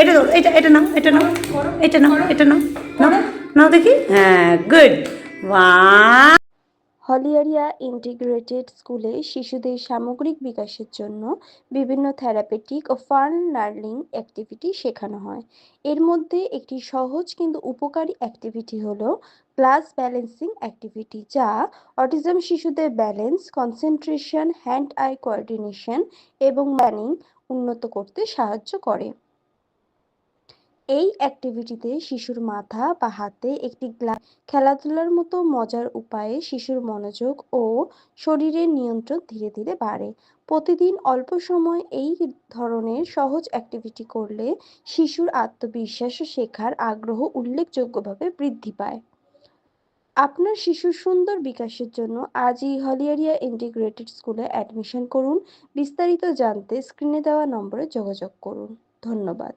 এটা ধরো, এটা নাও, এটা নাও, এটা নাও, এটা নাও, নাও, নাও দেখি। হ্যাঁ, গুড। ওয়ান। হলিয়ারিয়া ইন্টিগ্রেটেড স্কুলে শিশুদের সামগ্রিক বিকাশের জন্য বিভিন্ন থেরাপিউটিক ও ফান লার্নিং অ্যাক্টিভিটি শেখানো হয়। এর মধ্যে একটি সহজ কিন্তু উপকারী অ্যাক্টিভিটি হলো ক্লাস ব্যালেন্সিং অ্যাক্টিভিটি, যা অটিজম শিশুদের balance, concentration, hand I coordination এবং প্ল্যানিং উন্নত করতে সাহায্য করে। এই অ্যাক্টিভিটিতে শিশুর মাথা বা হাতে একটি খেলাধুলার মতো মজার উপায়ে শিশুর মনোযোগ ও শরীরের নিয়ন্ত্রণ ধীরে ধীরে বাড়ে। প্রতিদিন অল্প সময় এই ধরনের সহজ অ্যাক্টিভিটি করলে শিশুর আত্মবিশ্বাস ও শেখার আগ্রহ উল্লেখযোগ্যভাবে বৃদ্ধি পায়। আপনার শিশুর সুন্দর বিকাশের জন্য আজই হলিয়ারিয়া ইন্টিগ্রেটেড স্কুলে অ্যাডমিশন করুন। বিস্তারিত জানতে স্ক্রিনে দেওয়া নম্বরে যোগাযোগ করুন। ধন্যবাদ।